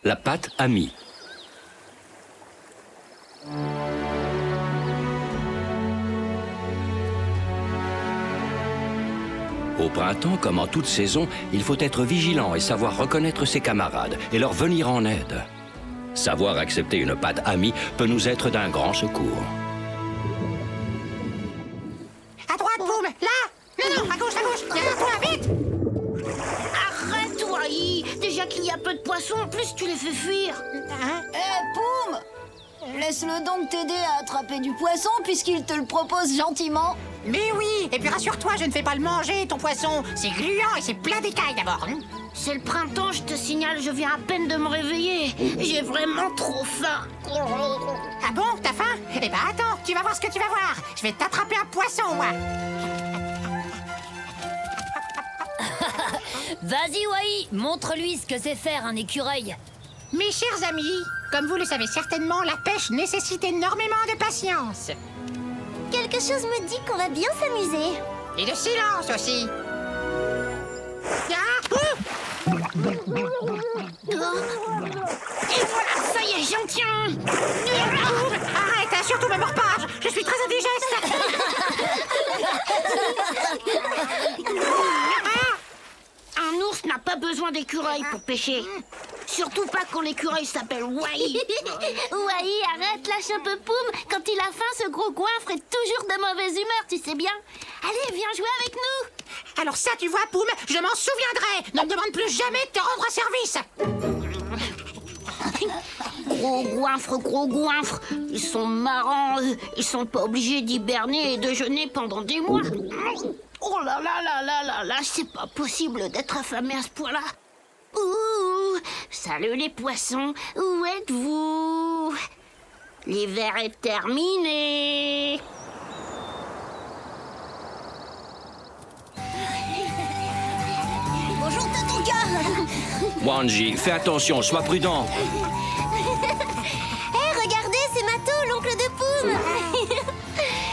la pâte à mie. Au printemps, comme en toute saison, il faut être vigilant et savoir reconnaître ses camarades et leur venir en aide. Savoir accepter une pâte amie peut nous être d'un grand secours. À droite, Poum, là. Non, à gauche, derrière toi, vite. Arrête, Wai. Déjà qu'il y a peu de poissons, en plus tu les fais fuir. Poum! Laisse-le donc t'aider à attraper du poisson puisqu'il te le propose gentiment. Mais oui, et puis rassure-toi, je ne fais pas le manger, ton poisson. C'est gluant et c'est plein d'écailles d'abord. C'est le printemps, je te signale, je viens à peine de me réveiller. J'ai vraiment trop faim. Ah bon, t'as faim? Eh ben attends, tu vas voir ce que tu vas voir. Je vais t'attraper un poisson, moi. Vas-y, Wai, montre-lui ce que c'est faire un écureuil. Mes chers amis, comme vous le savez certainement, la pêche nécessite énormément de patience. Quelque chose me dit qu'on va bien s'amuser. Et de silence aussi. Ah, Et voilà, ça y est, j'en tiens. arrête, hein, surtout me mords pas. Je suis très indigeste. Un ours n'a pas besoin d'écureuil pour pêcher. Surtout pas quand l'écureuil s'appelle Wai. Wai, arrête, lâche un peu Poum. Quand il a faim, ce gros goinfre est toujours de mauvaise humeur, tu sais bien. Allez, viens jouer avec nous. Alors ça, tu vois, Poum, je m'en souviendrai. Ne me demande plus jamais de te rendre service. Gros goinfre. Ils sont marrants, eux. Ils sont pas obligés d'hiberner et de jeûner pendant des mois. Oh là là là là là là, c'est pas possible d'être affamé à ce point-là. Ouh, salut les poissons, où êtes-vous? L'hiver est terminé. Bonjour, Tatonka. Wanji, fais attention, sois prudent. Hé, regardez, c'est Mato, l'oncle de Poum.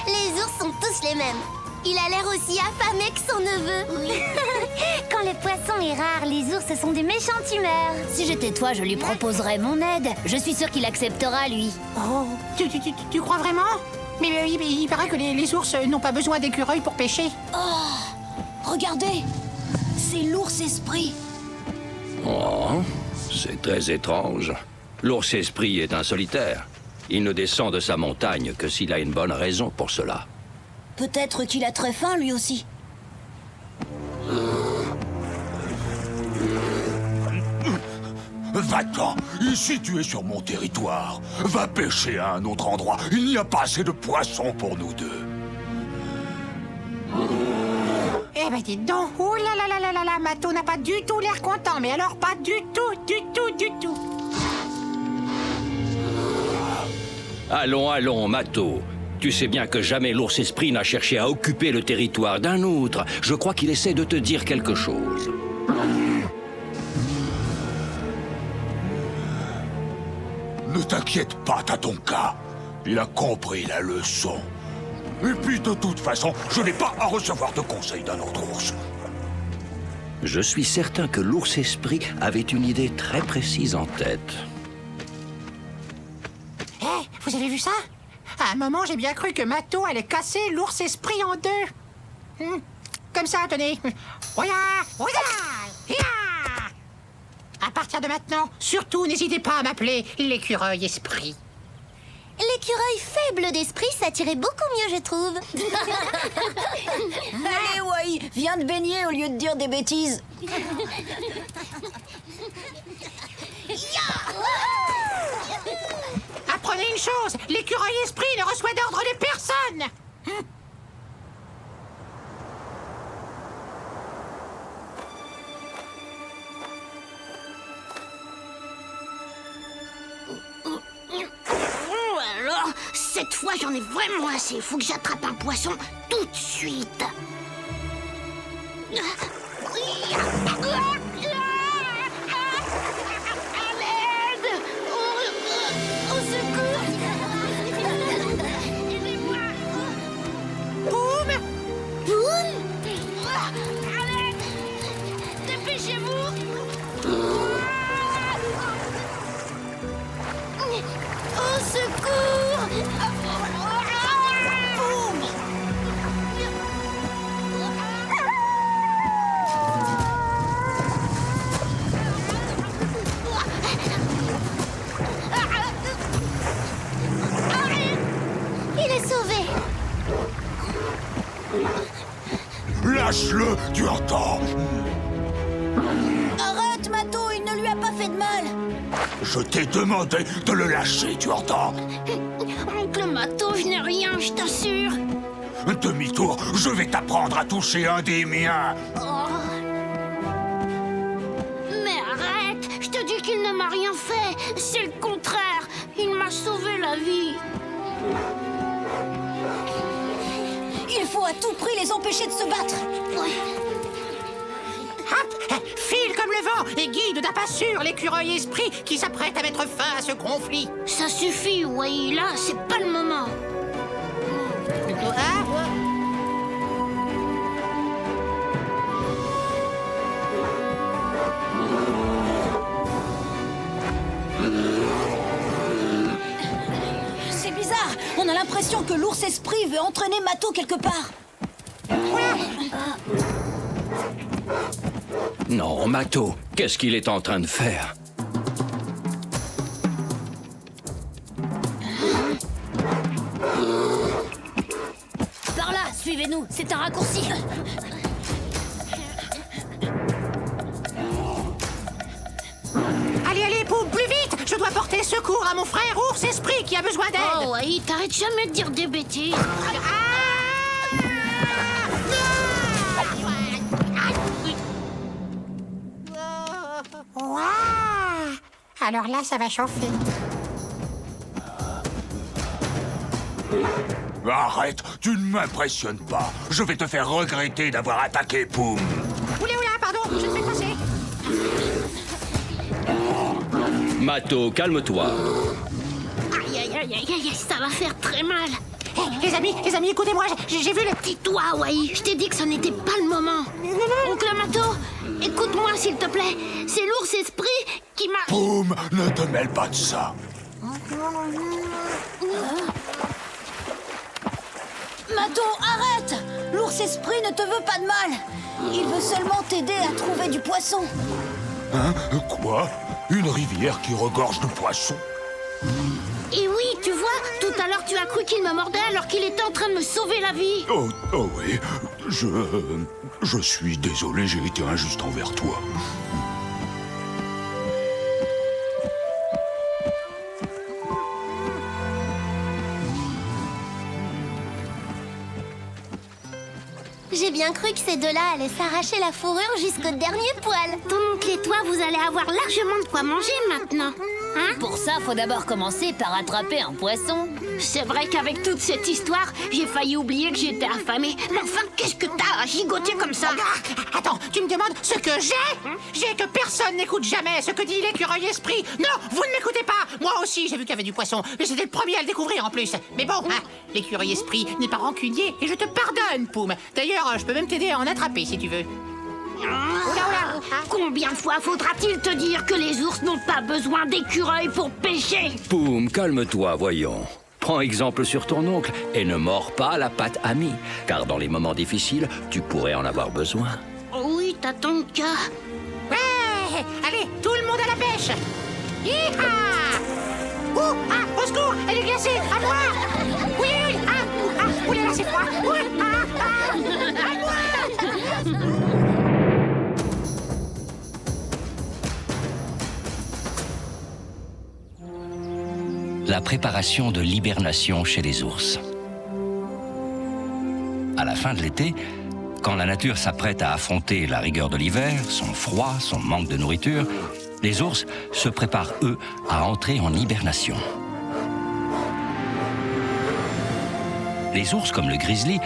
Les ours sont tous les mêmes. Il a l'air aussi affamé que son neveu. Quand le poisson est rare, les ours sont des méchantes humeurs. Si j'étais toi, je lui proposerais mon aide. Je suis sûre qu'il acceptera, lui. Oh, tu crois vraiment? Mais il paraît que les ours n'ont pas besoin d'écureuils pour pêcher. Regardez, c'est l'ours esprit. Oh, c'est très étrange. L'ours esprit est un solitaire. Il ne descend de sa montagne que s'il a une bonne raison pour cela. Peut-être qu'il a très faim, lui aussi. Va-t'en, ici tu es sur mon territoire. Va pêcher à un autre endroit. Il n'y a pas assez de poissons pour nous deux. Eh ben dites donc, oh là là là là là là, Mato n'a pas du tout l'air content, mais alors pas du tout. Allons, Mato. Tu sais bien que jamais l'ours esprit n'a cherché à occuper le territoire d'un autre. Je crois qu'il essaie de te dire quelque chose. Ne t'inquiète pas, Tatonka. Il a compris la leçon. Et puis de toute façon, je n'ai pas à recevoir de conseils d'un autre ours. Je suis certain que l'ours esprit avait une idée très précise en tête. Eh, vous avez vu ça? À un moment, j'ai bien cru que Mato allait casser l'ours esprit en deux. Comme ça, tenez. Oya, ya. À partir de maintenant, surtout n'hésitez pas à m'appeler l'écureuil esprit. L'écureuil faible d'esprit s'attirait beaucoup mieux, je trouve. Allez, Wai, viens te baigner au lieu de dire des bêtises. Apprenez une chose, l'écureuil esprit ne reçoit d'ordre de personne. Oh alors, cette fois j'en ai vraiment assez. Faut que j'attrape un poisson tout de suite. À l'aide! Au secours! Aidez-moi! Boum! Poum! À l'aide! Dépêchez-vous! Lâche-le, tu entends? Arrête, Mato, il ne lui a pas fait de mal. Je t'ai demandé de le lâcher, tu entends? Oncle Mato, je n'ai rien, je t'assure. Demi-tour, je vais t'apprendre à toucher un des miens. Oh. Mais arrête, je te dis qu'il ne m'a rien fait. C'est le contraire, il m'a sauvé la vie. Il faut à tout prix les empêcher de se battre. Ouais. Hop, file comme le vent et guide d'un pas sûr l'écureuil esprit qui s'apprête à mettre fin à ce conflit. Ça suffit, ouais, là, c'est pas le moment. Ah, C'est bizarre, on a l'impression que l'ours esprit veut entraîner Mato quelque part. Non, Mato, qu'est-ce qu'il est en train de faire? Par là, suivez-nous, c'est un raccourci. allez, allez, Poum, plus vite! Je dois porter secours à mon frère ours esprit qui a besoin d'aide. Oh, ouais, t'arrêtes jamais de dire des bêtises. Waouh! Alors là, ça va chauffer. Arrête, tu ne m'impressionnes pas. Je vais te faire regretter d'avoir attaqué Poum. Oula, oula, pardon, je me fais passer. Mato, calme-toi. Aïe, aïe, aïe, aïe, aïe, ça va faire très mal. Hé, les amis, écoutez-moi, j'ai vu le petit... Tais-toi, Wai, je t'ai dit que ce n'était pas le moment. Oncle Mato, écoute-moi s'il te plaît. C'est l'ours esprit qui m'a... Poum, ne te mêle pas de ça. Mato, arrête! L'ours esprit ne te veut pas de mal. Il veut seulement t'aider à trouver du poisson. Hein? Quoi? Une rivière qui regorge de poissons? Et oui, tu vois, tout à l'heure tu as cru qu'il me mordait alors qu'il était en train de me sauver la vie. Oh oui, je suis désolé, j'ai été injuste envers toi. J'ai bien cru que ces deux-là allaient s'arracher la fourrure jusqu'au dernier poil. Ton oncle et toi, vous allez avoir largement de quoi manger maintenant. Hein? Pour ça, faut d'abord commencer par attraper un poisson. C'est vrai qu'avec toute cette histoire, j'ai failli oublier que j'étais affamée. Mais enfin, qu'est-ce que t'as à gigoter comme ça? Ah, attends, tu me demandes ce que j'ai? J'ai que personne n'écoute jamais ce que dit l'écureuil esprit. Non, vous ne m'écoutez pas. Moi aussi, j'ai vu qu'il y avait du poisson. Mais c'était le premier à le découvrir en plus. Mais bon, hein, l'écureuil esprit n'est pas rancunier et je te pardonne, Poum. D'ailleurs, je peux même t'aider à en attraper si tu veux. Combien de fois faudra-t-il te dire que les ours n'ont pas besoin d'écureuils pour pêcher? Poum, calme-toi, voyons. Prends exemple sur ton oncle et ne mords pas la patte amie, car dans les moments difficiles, tu pourrais en avoir besoin. Oui, t'as ton cas. Ouais, allez, tout le monde à la pêche. Hi-ha! Ouh, ah, au secours, elle est glacée, à moi! Oui, oui, ouh là là, c'est froid. Oui, à moi! La préparation de l'hibernation chez les ours. À la fin de l'été, quand la nature s'apprête à affronter la rigueur de l'hiver, son froid, son manque de nourriture, les ours se préparent, eux, à entrer en hibernation. Les ours, comme le grizzly,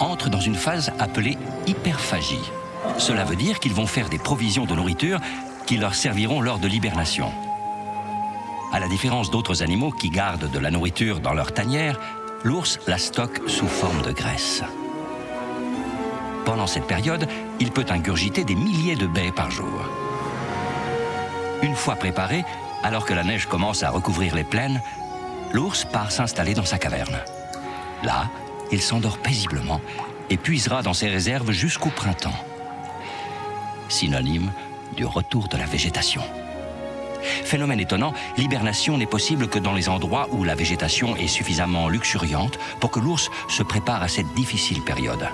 entrent dans une phase appelée hyperphagie. Cela veut dire qu'ils vont faire des provisions de nourriture qui leur serviront lors de l'hibernation. À la différence d'autres animaux qui gardent de la nourriture dans leur tanière, l'ours la stocke sous forme de graisse. Pendant cette période, il peut ingurgiter des milliers de baies par jour. Une fois préparé, alors que la neige commence à recouvrir les plaines, l'ours part s'installer dans sa caverne. Là, il s'endort paisiblement et puisera dans ses réserves jusqu'au printemps. Synonyme du retour de la végétation. Phénomène étonnant, l'hibernation n'est possible que dans les endroits où la végétation est suffisamment luxuriante pour que l'ours se prépare à cette difficile période.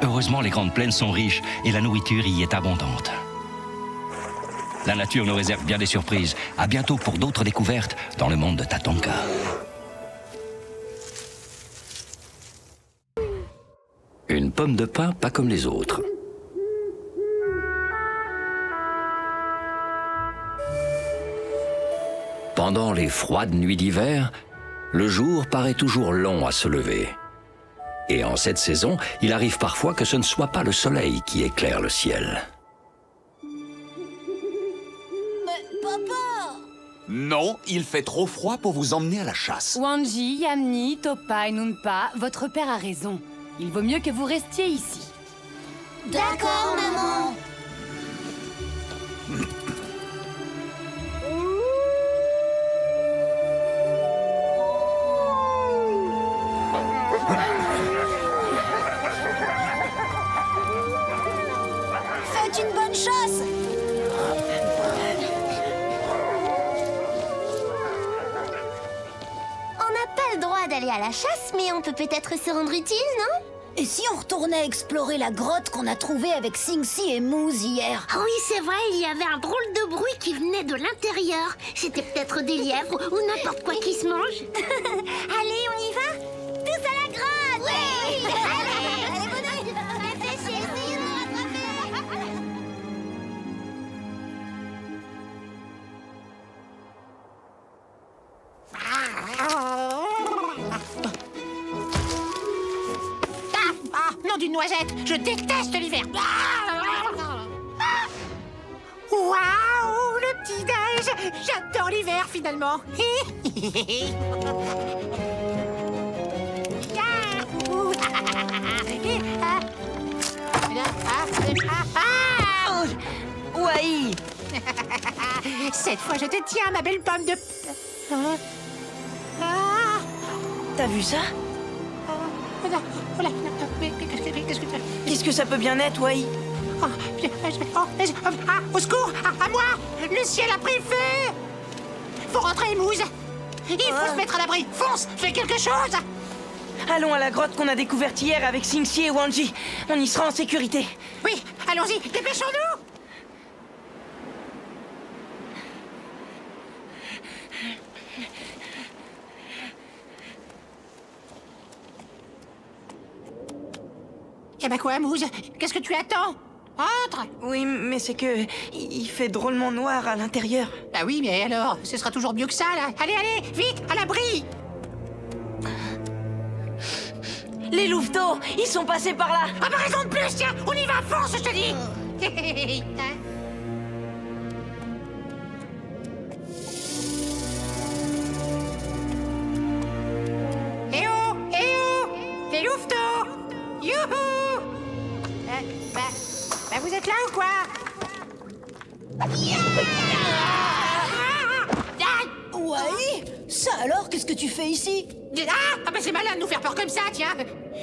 Heureusement, les grandes plaines sont riches et la nourriture y est abondante. La nature nous réserve bien des surprises. À bientôt pour d'autres découvertes dans le monde de Tatonka. Une pomme de pin pas comme les autres. Pendant les froides nuits d'hiver, le jour paraît toujours long à se lever. Et en cette saison, il arrive parfois que ce ne soit pas le soleil qui éclaire le ciel. Mais papa! Non, il fait trop froid pour vous emmener à la chasse. Wanji, Yamni, Topa et Nunpa, votre père a raison. Il vaut mieux que vous restiez ici. D'accord, maman! Faites une bonne chasse! On n'a pas le droit d'aller à la chasse, mais on peut peut-être se rendre utile, non? Et si on retournait explorer la grotte qu'on a trouvée avec Singsi et Moose hier? Ah oui, c'est vrai, il y avait un drôle de bruit qui venait de l'intérieur. C'était peut-être des lièvres ou n'importe quoi qui se mange. Allez, on y va? Tous à la grotte! Oui! Allez! Allez, bonhomme! Réfléchis, essayez de nous rattraper! Nom d'une noisette, je déteste l'hiver. Waouh, le petit-déj. J'adore l'hiver, finalement. Wai! Cette fois, je te tiens, ma belle pomme de... Ah. T'as vu ça? Voilà. Qu'est-ce que tu... Qu'est-ce que ça peut bien être, Wai? Au secours! À moi! Le ciel a pris feu! Faut rentrer, Mousse! Il faut se mettre à l'abri! Fonce! Fais quelque chose! Allons à la grotte qu'on a découverte hier avec Singsi et Wanji. On y sera en sécurité. Oui, allons-y! Dépêchons-nous! Eh ben quoi, Mousse? Qu'est-ce que tu attends? Entre! Oui, mais c'est que... il fait drôlement noir à l'intérieur. Bah oui, mais alors, ce sera toujours mieux que ça, là! Allez, vite, à l'abri! Les louveteaux, ils sont passés par là. Ah bah raison de plus, tiens! On y va, fonce, je te dis! Eh oh! Les louveteaux! Youhou! Bah vous êtes là ou quoi? Wai! Ça alors, qu'est-ce que tu fais ici? Ah bah c'est malin de nous faire peur comme ça, tiens!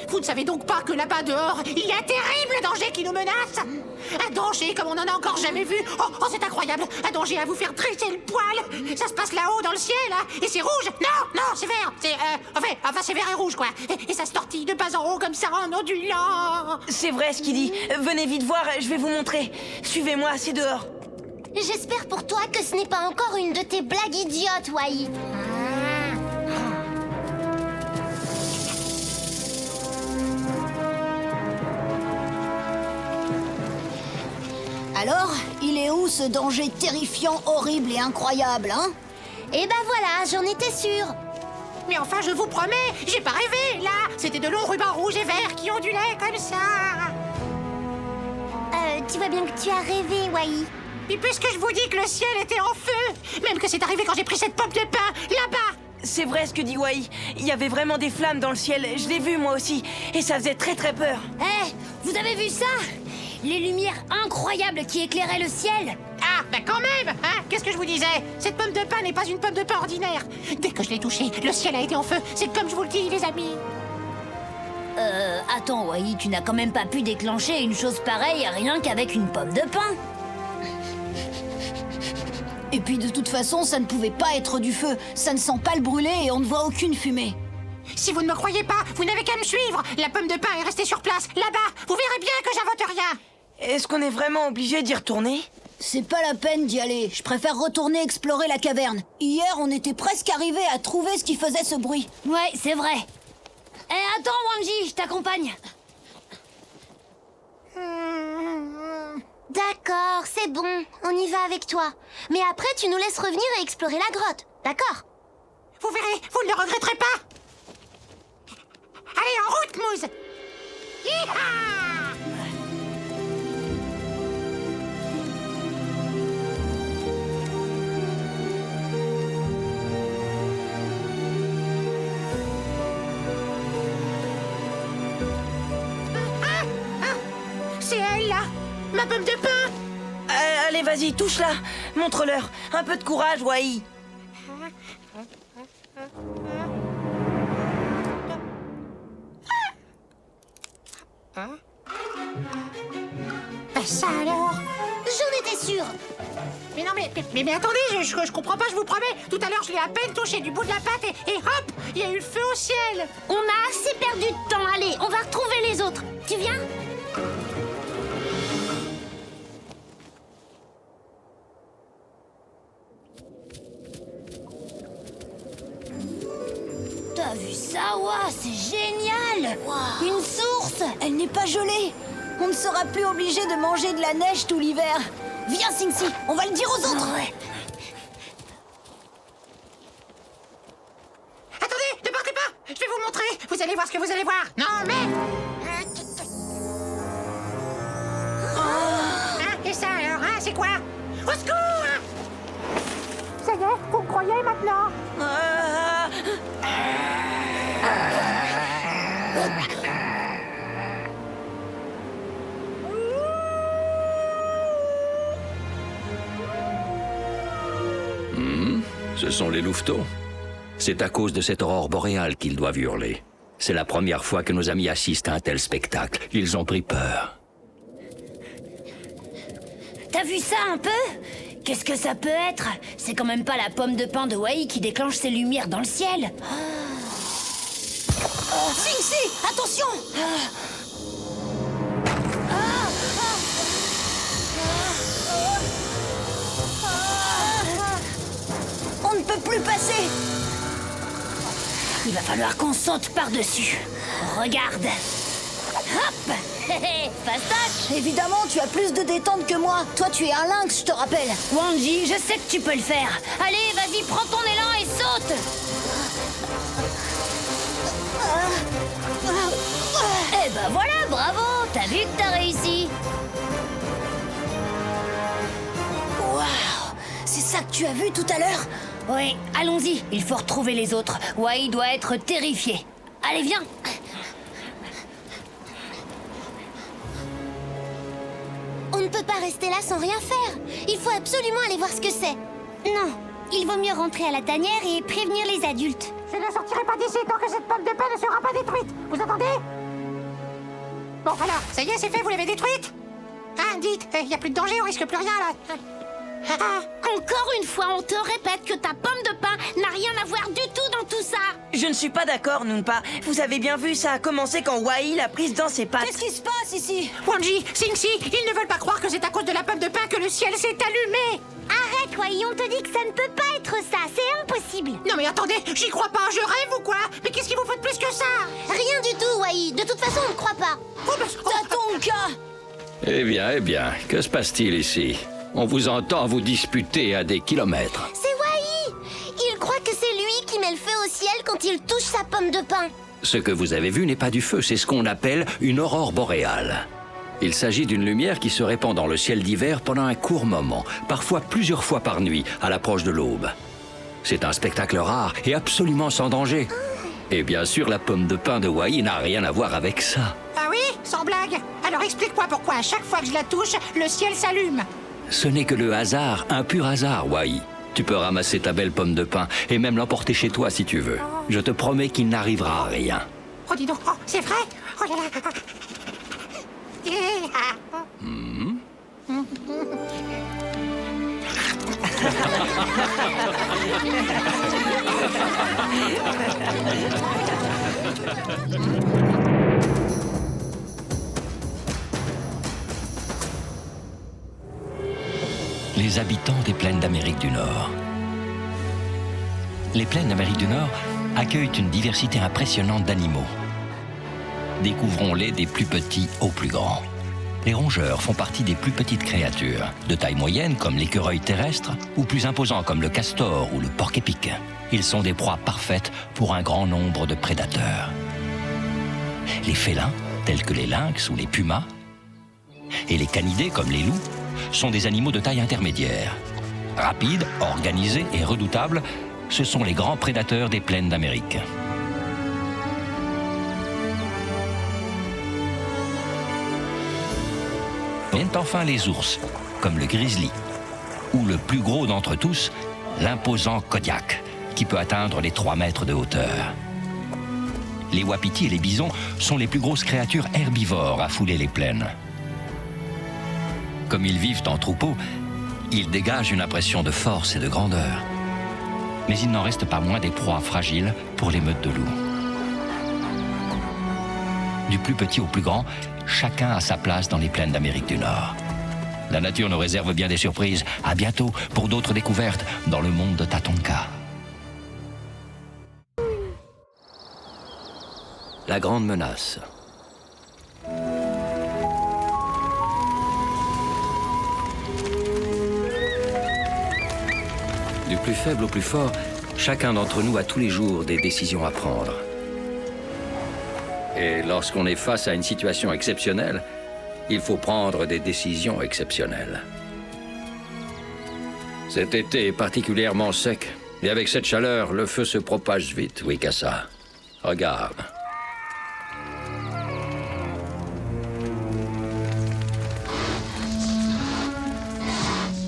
Vous ne savez donc pas que là-bas dehors, il y a un terrible danger qui nous menace! Un danger comme on n'en a encore jamais vu! Oh, c'est incroyable! Un danger à vous faire dresser le poil! Ça se passe là-haut dans le ciel, hein! Et c'est rouge! Non, c'est vert! C'est, enfin c'est vert et rouge, quoi! Et ça se tortille de bas en haut comme ça, en ondulant! C'est vrai ce qu'il dit. Venez vite voir, je vais vous montrer. Suivez-moi, c'est dehors. J'espère pour toi que ce n'est pas encore une de tes blagues idiotes, Wai. Alors, il est où ce danger terrifiant, horrible et incroyable, hein? Eh ben voilà, j'en étais sûre. Mais enfin, je vous promets, j'ai pas rêvé, là! C'était de longs rubans rouges et verts qui ondulaient comme ça! Tu vois bien que tu as rêvé, Wai. Et puisque je vous dis que le ciel était en feu, même que c'est arrivé quand j'ai pris cette pomme de pain, là-bas! C'est vrai ce que dit Wai. Il y avait vraiment des flammes dans le ciel. Je l'ai vu moi aussi. Et ça faisait très très peur. Eh, vous avez vu ça? Les lumières incroyables qui éclairaient le ciel. Ah, bah quand même, hein? Qu'est-ce que je vous disais? Cette pomme de pain n'est pas une pomme de pain ordinaire. Dès que je l'ai touchée, le ciel a été en feu. C'est comme je vous le dis, les amis. Attends, Wai, tu n'as quand même pas pu déclencher une chose pareille rien qu'avec une pomme de pain. Et puis de toute façon, ça ne pouvait pas être du feu. Ça ne sent pas le brûler et on ne voit aucune fumée. Si vous ne me croyez pas, vous n'avez qu'à me suivre. La pomme de pain est restée sur place, là-bas. Vous verrez bien que j'invente rien. Est-ce qu'on est vraiment obligé d'y retourner? C'est pas la peine d'y aller. Je préfère retourner explorer la caverne. Hier, on était presque arrivés à trouver ce qui faisait ce bruit. Ouais, c'est vrai. Attends, Wanji, je t'accompagne. D'accord, c'est bon, on y va avec toi. Mais après, tu nous laisses revenir et explorer la grotte, d'accord? Vous verrez, vous ne le regretterez pas. Allez, en route, Mousse. Hi-ha! C'est elle, là. Ma pomme de pain. Allez, vas-y, touche-la. Montre-leur. Un peu de courage, Wai. Ben ça alors. J'en étais sûre. Mais non, mais attendez, je comprends pas, je vous promets. Tout à l'heure, je l'ai à peine touché du bout de la patte et hop, il y a eu le feu au ciel. On a assez perdu de temps, allez, on va retrouver les autres. Tu viens? T'as vu ça? Ouah, c'est génial! Une source! Elle n'est pas gelée! On ne sera plus obligé de manger de la neige tout l'hiver! Viens, Singsi, on va le dire aux autres! Attendez, ne partez pas. Je vais vous montrer. Vous allez voir ce que vous allez voir. Non, mais... Hein, et ça alors, hein, c'est quoi? Au secours! Ça y est, vous me croyez maintenant? Ce sont les louveteaux. C'est à cause de cette aurore boréale qu'ils doivent hurler. C'est la première fois que nos amis assistent à un tel spectacle. Ils ont pris peur. T'as vu ça un peu? Qu'est-ce que ça peut être? C'est quand même pas la pomme de pain de Wai qui déclenche ses lumières dans le ciel. Singsi, attention! On ne peut plus passer! Il va falloir qu'on saute par-dessus. Regarde. Hop. Fastoche. Évidemment, tu as plus de détente que moi. Toi, tu es un lynx, je te rappelle. Wanji, je sais que tu peux le faire. Allez, vas-y, prends ton élan et saute. Eh ben voilà, bravo. T'as vu que t'as réussi. Waouh! C'est ça que tu as vu tout à l'heure? Oui, allons-y. Il faut retrouver les autres. Wai doit être terrifié. Allez, viens. On ne peut pas rester là sans rien faire. Il faut absolument aller voir ce que c'est. Non, il vaut mieux rentrer à la tanière et prévenir les adultes. Je ne sortirai pas d'ici tant que cette pomme de pain ne sera pas détruite. Vous entendez? Bon, voilà, ça y est, c'est fait, vous l'avez détruite? Hein, dites, il n'y a plus de danger, on risque plus rien, là. Encore une fois, on te répète que ta pomme de pain n'a rien à voir du tout dans tout ça. Je ne suis pas d'accord, Noonpa. Vous avez bien vu, ça a commencé quand Wai l'a prise dans ses pattes. Qu'est-ce qui se passe ici? Wanji, Singsi, ils ne veulent pas croire que c'est à cause de la pomme de pain que le ciel s'est allumé. Arrête, Wai, on te dit que ça ne peut pas être ça, c'est impossible. Non mais attendez, j'y crois pas, je rêve ou quoi? Mais qu'est-ce qu'il vous faut de plus que ça? Rien du tout, Wai, de toute façon, on ne croit pas. Oh, bah, Tatonka! Eh bien, que se passe-t-il ici? On vous entend vous disputer à des kilomètres. C'est Wai. Il croit que c'est lui qui met le feu au ciel quand il touche sa pomme de pain. Ce que vous avez vu n'est pas du feu, c'est ce qu'on appelle une aurore boréale. Il s'agit d'une lumière qui se répand dans le ciel d'hiver pendant un court moment, parfois plusieurs fois par nuit, à l'approche de l'aube. C'est un spectacle rare et absolument sans danger. Et bien sûr, la pomme de pain de Wai n'a rien à voir avec ça. Ah oui? Sans blague? Alors explique-moi pourquoi à chaque fois que je la touche, le ciel s'allume. Ce n'est que le hasard, un pur hasard, Wai. Tu peux ramasser ta belle pomme de pain et même l'emporter chez toi si tu veux. Je te promets qu'il n'arrivera rien. Oh dis donc, oh, c'est vrai? Oh là là. Les habitants des plaines d'Amérique du Nord. Les plaines d'Amérique du Nord accueillent une diversité impressionnante d'animaux. Découvrons-les des plus petits aux plus grands. Les rongeurs font partie des plus petites créatures, de taille moyenne comme l'écureuil terrestre, ou plus imposants comme le castor ou le porc-épic. Ils sont des proies parfaites pour un grand nombre de prédateurs. Les félins, tels que les lynx ou les pumas, et les canidés comme les loups, sont des animaux de taille intermédiaire. Rapides, organisés et redoutables, ce sont les grands prédateurs des plaines d'Amérique. Viennent enfin les ours, comme le grizzly, ou le plus gros d'entre tous, l'imposant Kodiak, qui peut atteindre les 3 mètres de hauteur. Les wapitis et les bisons sont les plus grosses créatures herbivores à fouler les plaines. Comme ils vivent en troupeau, ils dégagent une impression de force et de grandeur. Mais il n'en reste pas moins des proies fragiles pour les meutes de loups. Du plus petit au plus grand, chacun a sa place dans les plaines d'Amérique du Nord. La nature nous réserve bien des surprises. À bientôt pour d'autres découvertes dans le monde de Tatonka. La grande menace. Du plus faible au plus fort, chacun d'entre nous a tous les jours des décisions à prendre. Et lorsqu'on est face à une situation exceptionnelle, il faut prendre des décisions exceptionnelles. Cet été est particulièrement sec, et avec cette chaleur, le feu se propage vite, Wikasa. Regarde.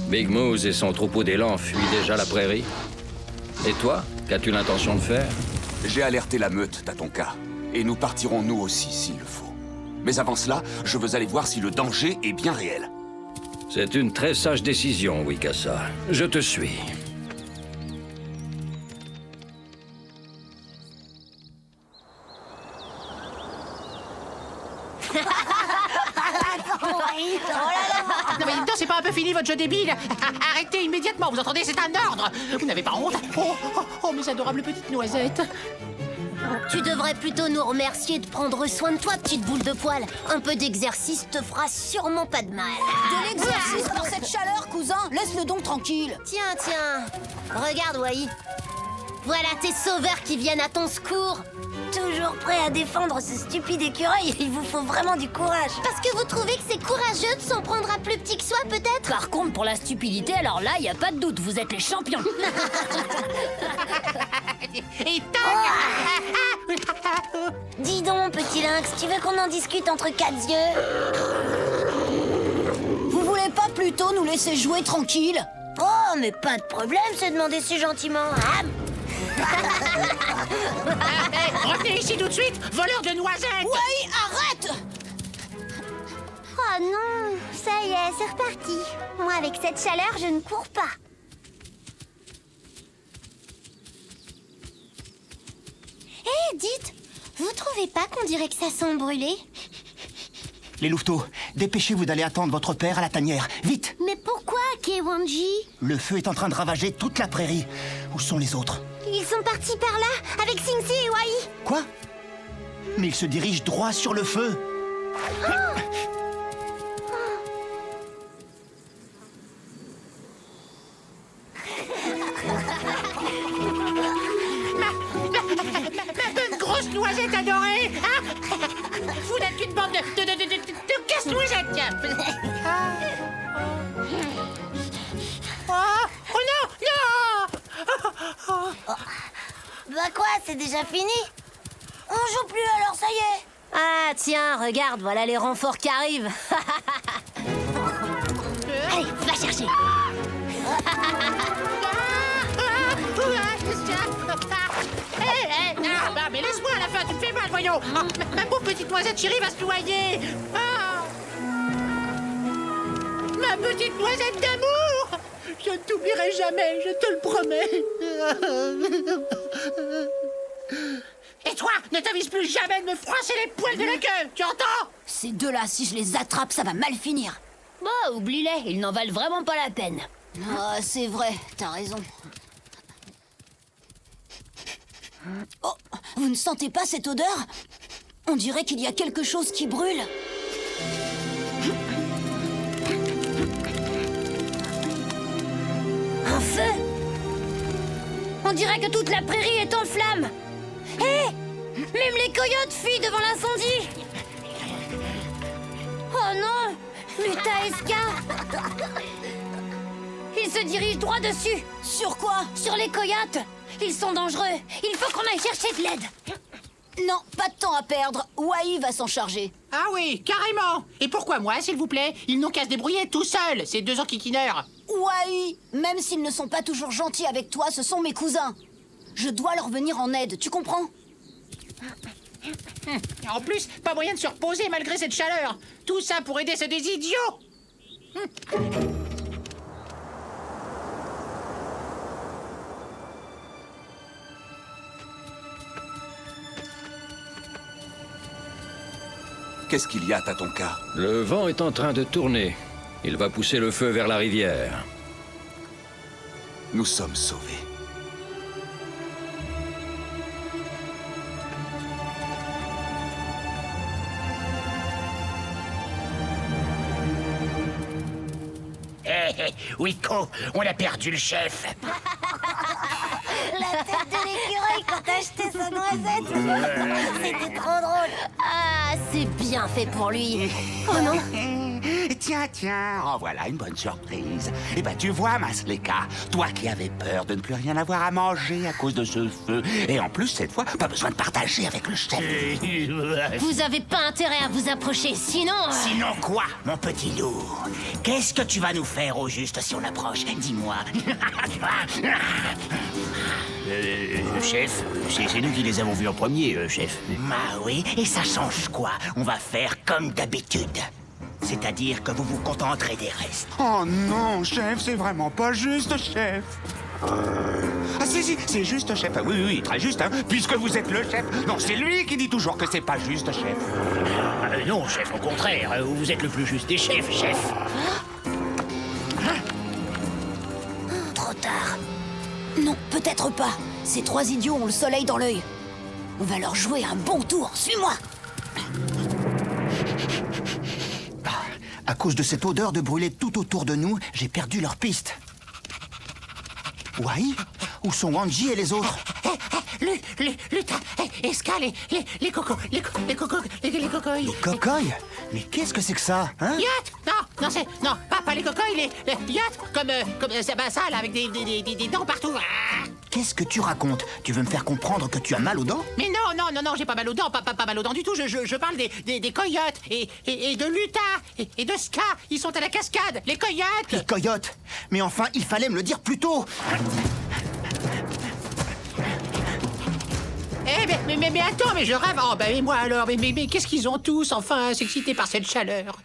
Big Moose et son troupeau d'élans fuient déjà la prairie. Et toi, qu'as-tu l'intention de faire? J'ai alerté la meute, Tatonka. Et nous partirons nous aussi, s'il le faut. Mais avant cela, je veux aller voir si le danger est bien réel. C'est une très sage décision, Wikasa. Je te suis. Non mais c'est pas un peu fini votre jeu débile? Arrêtez immédiatement, vous entendez? C'est un ordre. Vous n'avez pas honte? Oh, mes adorables petites noisettes. Tu devrais plutôt nous remercier de prendre soin de toi, petite boule de poil. Un peu d'exercice te fera sûrement pas de mal. De l'exercice pour cette chaleur, cousin. Laisse-le donc tranquille. Tiens. Regarde, Wai. Voilà tes sauveurs qui viennent à ton secours. Toujours prêt à défendre ce stupide écureuil, il vous faut vraiment du courage. Parce que vous trouvez que c'est courageux de s'en prendre à plus petit que soi, peut-être? Par contre, pour la stupidité, alors là, y a pas de doute, vous êtes les champions. Et tac! Dis donc, petit lynx, tu veux qu'on en discute entre 4 yeux? Vous voulez pas plutôt nous laisser jouer tranquille? Oh, mais pas de problème, se demander si gentiment. Ah, Revenez ici tout de suite, voleur de noisettes! Oui, arrête! Oh non, ça y est, c'est reparti. Moi, avec cette chaleur, je ne cours pas. Hé, dites, vous trouvez pas qu'on dirait que ça sent brûlé? Les louveteaux, dépêchez-vous d'aller attendre votre père à la tanière. Vite! Mais pourquoi, Kewanji? Le feu est en train de ravager toute la prairie. Où sont les autres? Ils sont partis par là, avec Singsi et Wai. Quoi? Mais ils se dirigent droit sur le feu. Ma bonne grosse noisette adorée, hein? Vous n'êtes qu'une bande de casse-noisettes. Oh non! bah quoi, c'est déjà fini? On joue plus alors, ça y est. Ah, tiens, regarde, voilà les renforts qui arrivent. Allez, va chercher. Mais laisse-moi à la fin, tu me fais mal, voyons. Ma pauvre petite noisette chérie va se noyer. Ma petite noisette d'amour. Je t'oublierai jamais, je te le promets. Et toi, ne t'avise plus jamais de me froisser les poils de la queue, tu entends? Ces deux-là, si je les attrape, ça va mal finir. Bah, oublie-les, ils n'en valent vraiment pas la peine. Ah, c'est vrai, t'as raison. Oh, vous ne sentez pas cette odeur? On dirait qu'il y a quelque chose qui brûle. Un feu! On dirait que toute la prairie est en flammes. Hé! Même les coyotes fuient devant l'incendie. Oh non! Luta et Ska! Ils se dirigent droit dessus. Sur quoi? Sur les coyotes. Ils sont dangereux. Il faut qu'on aille chercher de l'aide. Non, pas de temps à perdre. Wai va s'en charger. Ah oui, carrément. Et pourquoi moi, s'il vous plaît? Ils n'ont qu'à se débrouiller tout seuls, ces deux enquiquineurs. Wai, même s'ils ne sont pas toujours gentils avec toi, ce sont mes cousins. Je dois leur venir en aide, tu comprends? En plus, pas moyen de se reposer malgré cette chaleur. Tout ça pour aider ces deux idiots. Qu'est-ce qu'il y a, Tatonka? Le vent est en train de tourner. Il va pousser le feu vers la rivière. Nous sommes sauvés. Wiko, on a perdu le chef. La tête de l'écureuil quand t'as acheté sa noisette. C'était trop drôle. Ah, c'est bien fait pour lui. Oh non. Tiens, en voilà une bonne surprise. Eh ben, tu vois, Masleka, toi qui avais peur de ne plus rien avoir à manger à cause de ce feu, et en plus, cette fois, pas besoin de partager avec le chef. Vous avez pas intérêt à vous approcher, sinon... Sinon quoi, mon petit loup? Qu'est-ce que tu vas nous faire au juste si on approche? Dis-moi. Chef, c'est nous qui les avons vus en premier, chef. Bah oui, et ça change quoi? On va faire comme d'habitude. C'est-à-dire que vous vous contenterez des restes. Oh non, chef, c'est vraiment pas juste, chef. Ah si, c'est juste, chef. Ah, oui, très juste, hein, puisque vous êtes le chef. Non, c'est lui qui dit toujours que c'est pas juste, chef. Non, chef, au contraire, vous êtes le plus juste des chefs, chef. Trop tard. Non, peut-être pas. Ces trois idiots ont le soleil dans l'œil. On va leur jouer un bon tour. Suis-moi. À cause de cette odeur de brûlé tout autour de nous, j'ai perdu leur piste. Wai? Où sont Wanji et les autres? Luta, Ska, les cocos, les cocoilles. Les cocoilles? Mais qu'est-ce que c'est que ça, hein? Yacht! Non, pas les cocoilles, les yachts, comme ça, là, avec des dents partout. Ah. Qu'est-ce que tu racontes? Tu veux me faire comprendre que tu as mal aux dents? Mais non, j'ai pas mal aux dents, pas mal aux dents du tout. Je parle des coyotes et de Luta et de Ska. Ils sont à la cascade, les coyotes. Les coyotes? Mais enfin, il fallait me le dire plus tôt. Eh, mais attends, mais je rêve. Oh, bah, et moi alors, mais qu'est-ce qu'ils ont tous, enfin, à s'exciter par cette chaleur?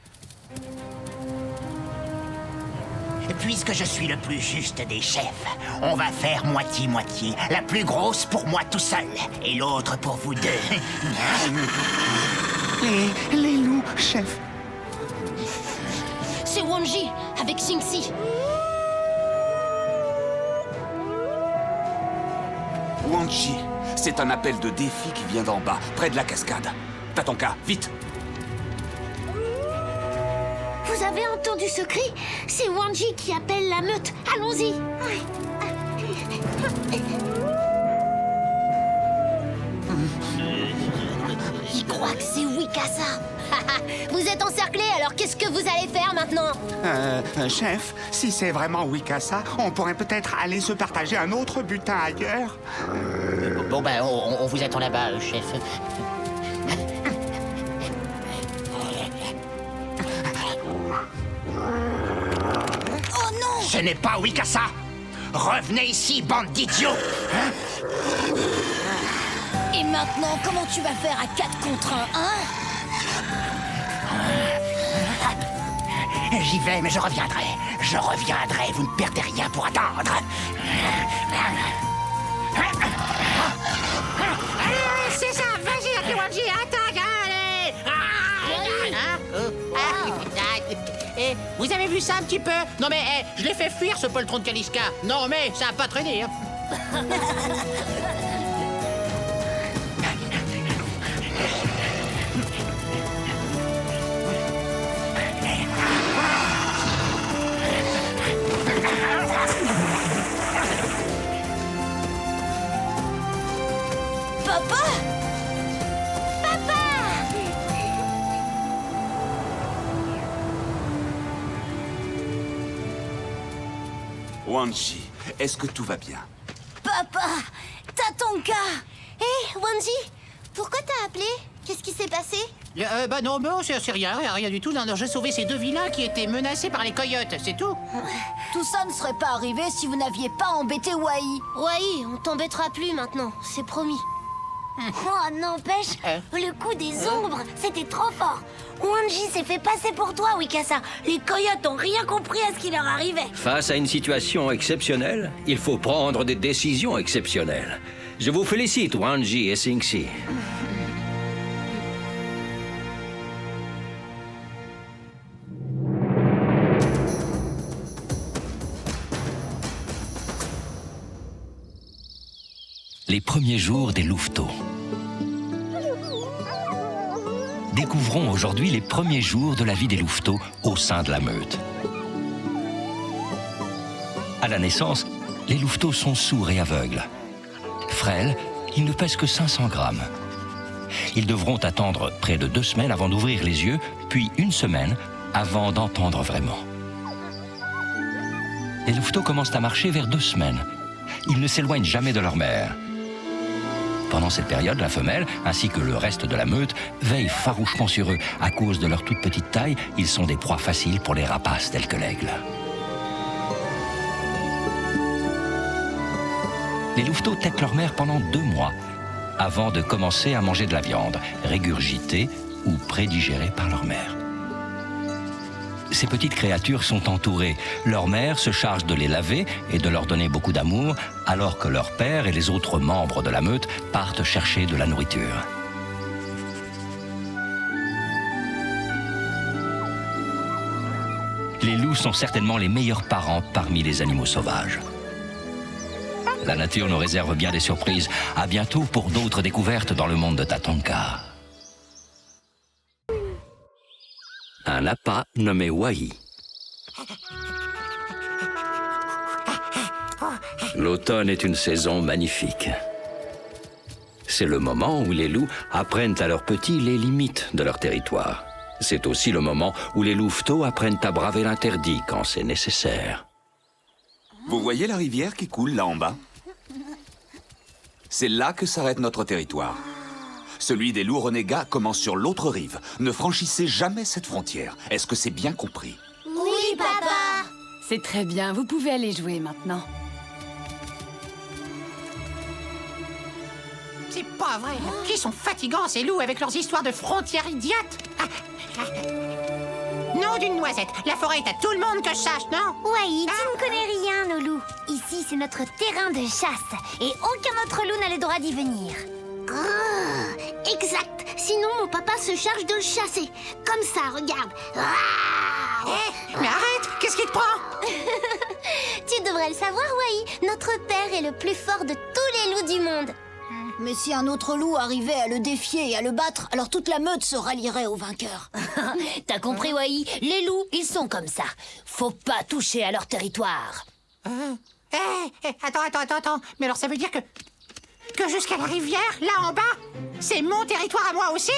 Puisque je suis le plus juste des chefs, on va faire moitié-moitié. La plus grosse pour moi tout seul, et l'autre pour vous deux. Les loups, chef. C'est Wanji, avec Xingxi. Wanji, c'est un appel de défi qui vient d'en bas, près de la cascade. Tatonka, vite! Vous avez entendu ce cri? C'est Wanji qui appelle la meute. Allons-y. Il croit que c'est Wikasa. Vous êtes encerclés, alors qu'est-ce que vous allez faire maintenant? Chef, si c'est vraiment Wikasa, on pourrait peut-être aller se partager un autre butin ailleurs. Bon, ben, on vous attend là-bas, chef. Oh non! Ce n'est pas Wikasa! Revenez ici, bande d'idiots! Et maintenant, comment tu vas faire à 4 contre 1, hein? J'y vais, mais je reviendrai. Je reviendrai, vous ne perdez rien pour attendre. Allez, c'est ça, vas-y, Kiwanji, attaque, allez. Eh, vous avez vu ça un petit peu? Non mais, je l'ai fait fuir ce poltron de Kaliska. Non mais, ça a pas traîné, hein. Papa! Wanji, est-ce que tout va bien? Papa! Tatonka! Hé, Wanji, pourquoi t'as appelé? Qu'est-ce qui s'est passé? Bah non, c'est rien du tout. Non, j'ai sauvé ces 2 vilains qui étaient menacés par les coyotes, c'est tout. Tout ça ne serait pas arrivé si vous n'aviez pas embêté Wai. Wai, on t'embêtera plus maintenant, c'est promis. Oh, n'empêche, le coup des ombres, c'était trop fort. Wanji s'est fait passer pour toi, Wikasa. Les coyotes ont rien compris à ce qui leur arrivait. Face à une situation exceptionnelle, il faut prendre des décisions exceptionnelles. Je vous félicite, Wanji et Singsi. Les premiers jours des louveteaux. Découvrons aujourd'hui les premiers jours de la vie des louveteaux au sein de la meute. À la naissance, les louveteaux sont sourds et aveugles. Frêles, ils ne pèsent que 500 grammes. Ils devront attendre près de 2 semaines avant d'ouvrir les yeux, puis 1 semaine avant d'entendre vraiment. Les louveteaux commencent à marcher vers 2 semaines. Ils ne s'éloignent jamais de leur mère. Pendant cette période, la femelle, ainsi que le reste de la meute, veille farouchement sur eux. À cause de leur toute petite taille, ils sont des proies faciles pour les rapaces tels que l'aigle. Les louveteaux têtent leur mère pendant 2 mois, avant de commencer à manger de la viande, régurgitée ou prédigérée par leur mère. Ces petites créatures sont entourées. Leur mère se charge de les laver et de leur donner beaucoup d'amour, alors que leur père et les autres membres de la meute partent chercher de la nourriture. Les loups sont certainement les meilleurs parents parmi les animaux sauvages. La nature nous réserve bien des surprises. À bientôt pour d'autres découvertes dans le monde de Tatonka. Un appât nommé Wai. L'automne est une saison magnifique. C'est le moment où les loups apprennent à leurs petits les limites de leur territoire. C'est aussi le moment où les louveteaux apprennent à braver l'interdit quand c'est nécessaire. Vous voyez la rivière qui coule là en bas? C'est là que s'arrête notre territoire. Celui des loups renégats commence sur l'autre rive. Ne franchissez jamais cette frontière. Est-ce que c'est bien compris? Oui, papa. C'est très bien, vous pouvez aller jouer maintenant. C'est pas vrai. Qui sont fatigants, ces loups, avec leurs histoires de frontières idiotes. Nom d'une noisette. La forêt est à tout le monde que je sache, non? Wai, tu ne connais rien, nos loups. Ici, c'est notre terrain de chasse. Et aucun autre loup n'a le droit d'y venir. Exact. Sinon, mon papa se charge de le chasser. Comme ça, regarde. Mais arrête. Qu'est-ce qui te prend? Tu devrais le savoir, Wai. Notre père est le plus fort de tous les loups du monde. Mais si un autre loup arrivait à le défier et à le battre, alors toute la meute se rallierait au vainqueur. T'as compris, Wai? Les loups, ils sont comme ça. Faut pas toucher à leur territoire. Attends. Mais alors ça veut dire que jusqu'à la rivière, là en bas, c'est mon territoire à moi aussi?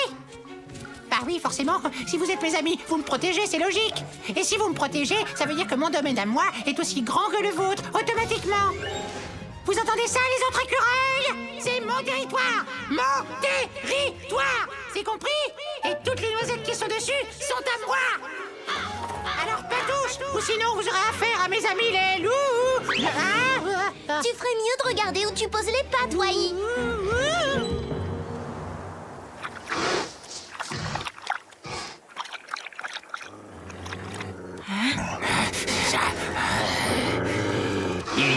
Bah oui, forcément. Si vous êtes mes amis, vous me protégez, c'est logique. Et si vous me protégez, ça veut dire que mon domaine à moi est aussi grand que le vôtre, automatiquement. Vous entendez ça, les autres écureuils? C'est mon territoire! Mon territoire! C'est compris? Et toutes les noisettes qui sont dessus sont à moi! Alors pas touche, ou sinon vous aurez affaire à mes amis les loups! Tu ferais mieux de regarder où tu poses les pattes, Wai.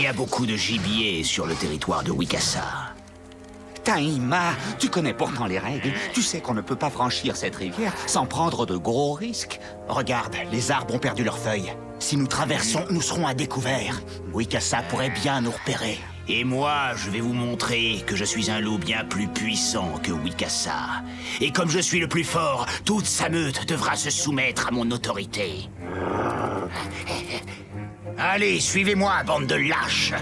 y a beaucoup de gibier sur le territoire de Wikasa. Taïma, tu connais pourtant les règles. Tu sais qu'on ne peut pas franchir cette rivière sans prendre de gros risques. Regarde, les arbres ont perdu leurs feuilles. Si nous traversons, nous serons à découvert. Wikasa pourrait bien nous repérer. Et moi, je vais vous montrer que je suis un loup bien plus puissant que Wikasa. Et comme je suis le plus fort, toute sa meute devra se soumettre à mon autorité. Allez, suivez-moi, bande de lâches.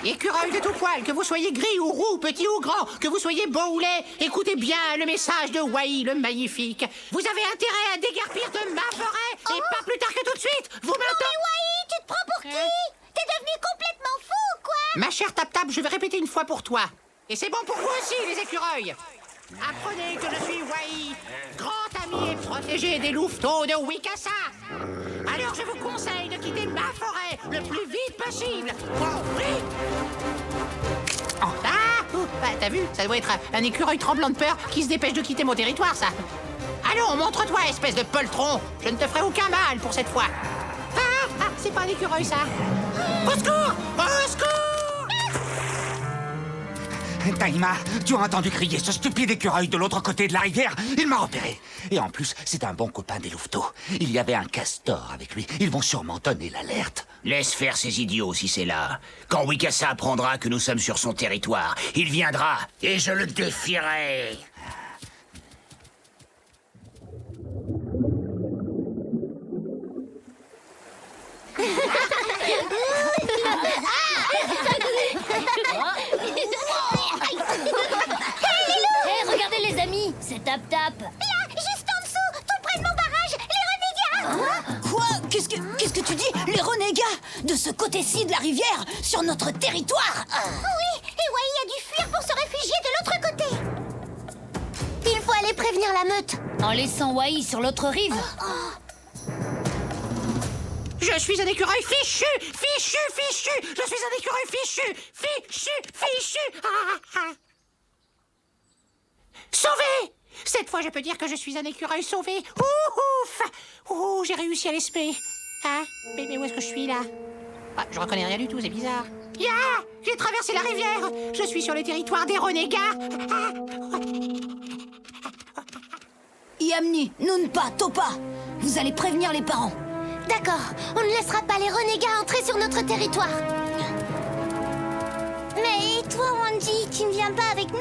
Écureuil de tout poil, que vous soyez gris ou roux, petit ou grand, que vous soyez beau ou laid, écoutez bien le message de Wai le magnifique. Vous avez intérêt à déguerpir de ma forêt, et pas plus tard que tout de suite. Vous m'entendez? Mais Wai, tu te prends pour qui? T'es devenu complètement fou ou quoi? Ma chère Tap-Tap, je vais répéter une fois pour toi. Et c'est bon pour vous aussi, les écureuils. Apprenez que je suis Wai, grand ami et protégé des louveteaux de Wikasa. Alors je vous conseille de quitter ma forêt le plus vite possible. Compris? T'as vu? Ça doit être un écureuil tremblant de peur qui se dépêche de quitter mon territoire, ça. Allons, montre-toi, espèce de poltron. Je ne te ferai aucun mal pour cette fois. C'est pas un écureuil, ça. Au secours! Au secours! Taïma, tu as entendu crier ce stupide écureuil de l'autre côté de la rivière? Il m'a repéré. Et en plus, c'est un bon copain des louveteaux. Il y avait un castor avec lui. Ils vont sûrement donner l'alerte. Laisse faire ces idiots si c'est là. Quand Wikasa apprendra que nous sommes sur son territoire, il viendra et je le défierai. Hé, regardez les amis, c'est Tap-Tap. Là, juste en dessous, tout près de mon barrage, les renégats. Quoi? Qu'est-ce que tu dis? Les renégats? De ce côté-ci de la rivière, sur notre territoire? Oui, et Wai a dû fuir pour se réfugier de l'autre côté. Il faut aller prévenir la meute. En laissant Wai sur l'autre rive. Je suis un écureuil fichu! Fichu! Fichu! Je suis un écureuil fichu! Fichu! Fichu! Sauvé! Cette fois, je peux dire que je suis un écureuil sauvé. Ouf! Ouh, j'ai réussi à l'espérer. Mais où est-ce que je suis, là? Je reconnais rien du tout, c'est bizarre. J'ai traversé la rivière! Je suis sur le territoire des renégats! Yamni, Nunpa, Topa, vous allez prévenir les parents. D'accord, on ne laissera pas les renégats entrer sur notre territoire. Mais toi, Wanji, tu ne viens pas avec nous?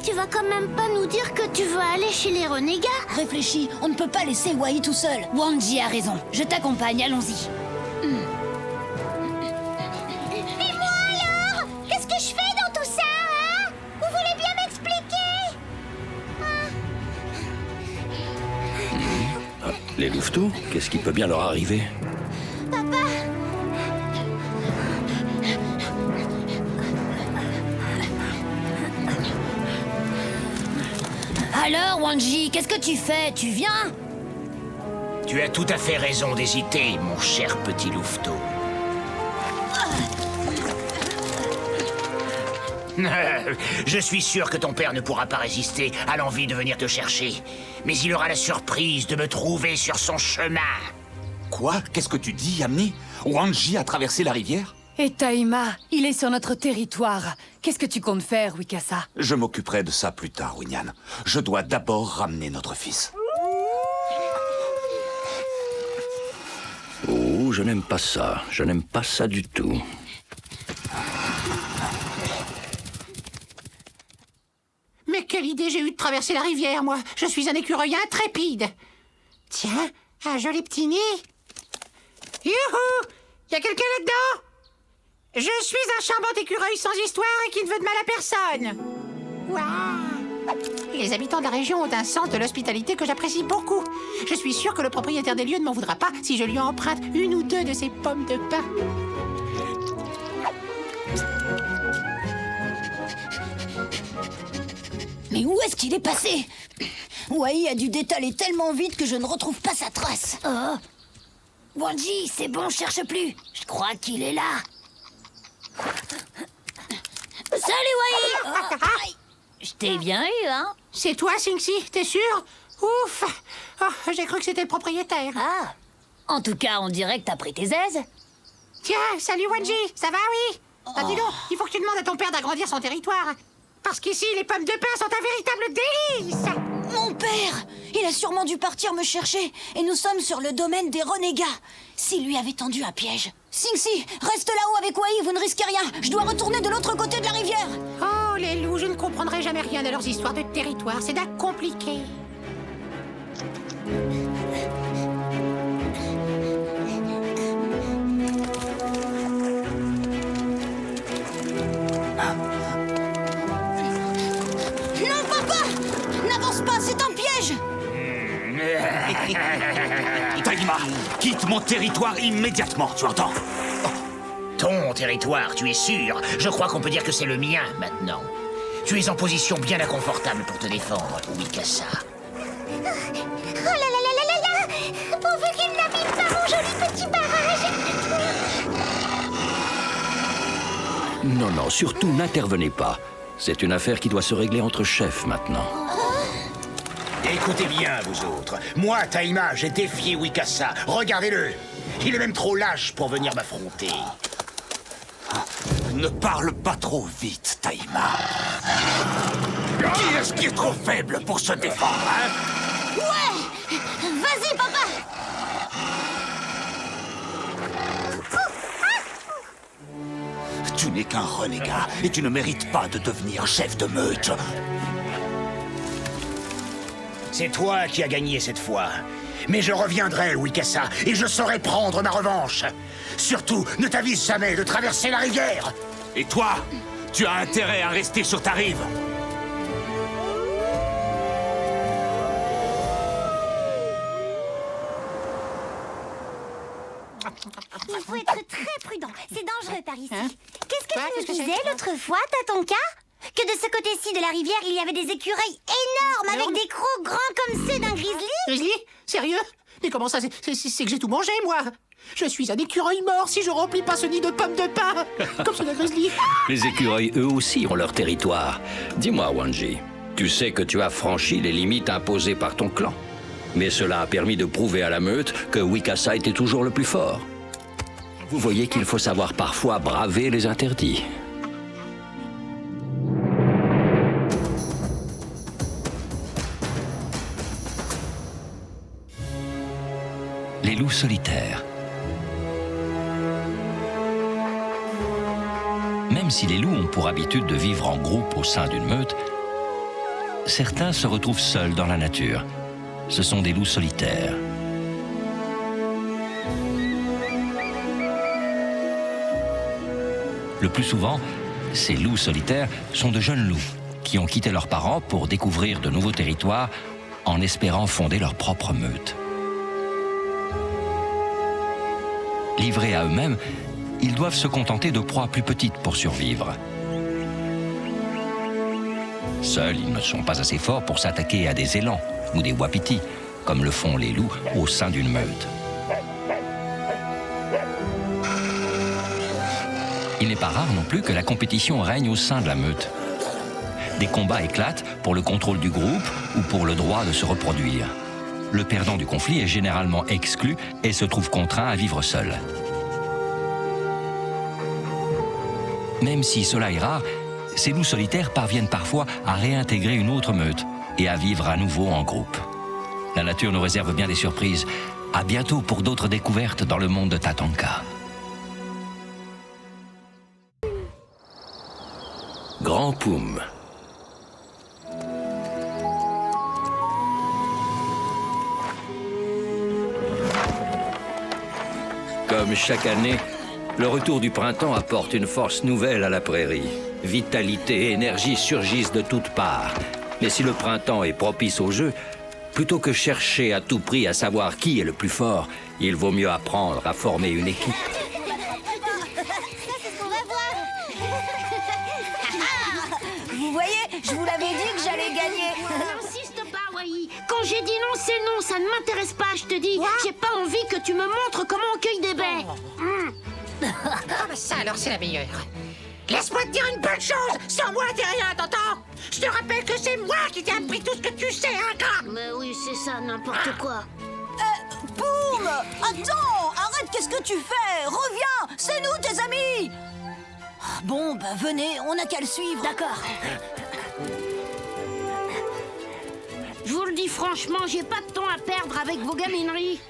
Tu vas quand même pas nous dire que tu veux aller chez les renégats? Réfléchis, on ne peut pas laisser Wai tout seul. Wanji a raison, je t'accompagne, allons-y. Et moi alors? Qu'est-ce que je fais dans tout ça, hein? Vous voulez bien m'expliquer? Les louveteaux, qu'est-ce qui peut bien leur arriver? Papa! Alors, Wanji, qu'est-ce que tu fais? Tu viens? Tu as tout à fait raison d'hésiter, mon cher petit louveteau. Je suis sûr que ton père ne pourra pas résister à l'envie de venir te chercher. Mais il aura la surprise de me trouver sur son chemin. Quoi? Qu'est-ce que tu dis, Yamni? Wanji a traversé la rivière? Et Taïma, il est sur notre territoire. Qu'est-ce que tu comptes faire, Wikasa? Je m'occuperai de ça plus tard, Winyan. Je dois d'abord ramener notre fils. Oh, je n'aime pas ça. Je n'aime pas ça du tout. Mais quelle idée j'ai eue de traverser la rivière, moi! Je suis un écureuil intrépide! Tiens, un joli petit nid! Youhou! Y a quelqu'un là-dedans? Je suis un charmant écureuil sans histoire et qui ne veut de mal à personne! Waouh! Les habitants de la région ont un sens de l'hospitalité que j'apprécie beaucoup. Je suis sûre que le propriétaire des lieux ne m'en voudra pas si je lui emprunte une ou deux de ses pommes de pin. Mais où est-ce qu'il est passé? Wai a dû détaler tellement vite que je ne retrouve pas sa trace. Oh. Wanji, c'est bon, cherche plus. Je crois qu'il est là. Salut, Wai! Je t'ai bien eu, hein? C'est toi, Singsi, t'es sûr? Ouf! Oh, j'ai cru que c'était le propriétaire. En tout cas, on dirait que t'as pris tes aises. Tiens, salut Wanji, ça va, oui? Ah, dis donc, il faut que tu demandes à ton père d'agrandir son territoire. Parce qu'ici, les pommes de pin sont un véritable délice. Mon père! Il a sûrement dû partir me chercher. Et nous sommes sur le domaine des renégats. S'il lui avait tendu un piège. Sing-Si, reste là-haut avec Wai, vous ne risquez rien. Je dois retourner de l'autre côté de la rivière. Oh, les loups, je ne comprendrai jamais rien à leurs histoires de territoire. C'est d'un compliqué. Non, papa! N'avance pas, c'est un piège! Taïma, quitte mon territoire immédiatement, tu entends? Ton territoire, tu es sûr? Je crois qu'on peut dire que c'est le mien, maintenant. Tu es en position bien inconfortable pour te défendre, Wikasa. Oh là là là là là là! Pourvu qu'il n'abîme pas mon joli petit barrage! Non, non, surtout n'intervenez pas. C'est une affaire qui doit se régler entre chefs maintenant. Écoutez bien, vous autres. Moi, Taïma, j'ai défié Wikasa. Regardez-le. Il est même trop lâche pour venir m'affronter. Ne parle pas trop vite, Taïma. Qui est-ce qui est trop faible pour se défendre, hein? Ouais! Vas-y, papa! Tu n'es qu'un renégat et tu ne mérites pas de devenir chef de meute. C'est toi qui as gagné cette fois. Mais je reviendrai, Wikasa, et je saurai prendre ma revanche. Surtout, ne t'avise jamais de traverser la rivière. Et toi, tu as intérêt à rester sur ta rive. Il faut être très prudent. C'est dangereux par ici. Hein? Qu'est-ce que Quoi? tu Qu'est-ce que nous c'est, disais ça? l'autre fois, Tatonka? Que de ce côté-ci de la rivière, il y avait des écureuils énormes avec des crocs grands comme ceux d'un grizzly? Grizzly? Sérieux? Mais comment ça, c'est que j'ai tout mangé, moi? Je suis un écureuil mort si je remplis pas ce nid de pommes de pin, comme ceux d'un grizzly. Les écureuils, eux aussi, ont leur territoire. Dis-moi, Wanji, tu sais que tu as franchi les limites imposées par ton clan. Mais cela a permis de prouver à la meute que Wikasa était toujours le plus fort. Vous voyez qu'il faut savoir parfois braver les interdits. Les loups solitaires. Même si les loups ont pour habitude de vivre en groupe au sein d'une meute, certains se retrouvent seuls dans la nature. Ce sont des loups solitaires. Le plus souvent, ces loups solitaires sont de jeunes loups qui ont quitté leurs parents pour découvrir de nouveaux territoires en espérant fonder leur propre meute. Livrés à eux-mêmes, ils doivent se contenter de proies plus petites pour survivre. Seuls, ils ne sont pas assez forts pour s'attaquer à des élans ou des wapitis, comme le font les loups au sein d'une meute. Il n'est pas rare non plus que la compétition règne au sein de la meute. Des combats éclatent pour le contrôle du groupe ou pour le droit de se reproduire. Le perdant du conflit est généralement exclu et se trouve contraint à vivre seul. Même si cela est rare, ces loups solitaires parviennent parfois à réintégrer une autre meute et à vivre à nouveau en groupe. La nature nous réserve bien des surprises. À bientôt pour d'autres découvertes dans le monde de Tatonka. Grand Poum. Comme chaque année, le retour du printemps apporte une force nouvelle à la prairie. Vitalité et énergie surgissent de toutes parts. Mais si le printemps est propice au jeu, plutôt que chercher à tout prix à savoir qui est le plus fort, il vaut mieux apprendre à former une équipe. Vous voyez, je vous l'avais dit que j'allais gagner. N'insiste pas, Wai. Quand j'ai dit non, c'est non. Ça ne m'intéresse pas, je te dis. J'ai pas envie que tu me montres comment on cueille des baies. Ah bah ça alors c'est la meilleure. Laisse-moi te dire une bonne chose. Sans moi t'es rien, t'entends? Je te rappelle que c'est moi qui t'ai appris tout ce que tu sais, hein, gars. Mais oui, c'est ça, n'importe quoi. Poum! Poum! Attends! Arrête, qu'est-ce que tu fais? Reviens! C'est nous, tes amis! Bon, bah venez, on n'a qu'à le suivre. D'accord. Je vous le dis franchement, j'ai pas de temps à perdre avec vos gamineries.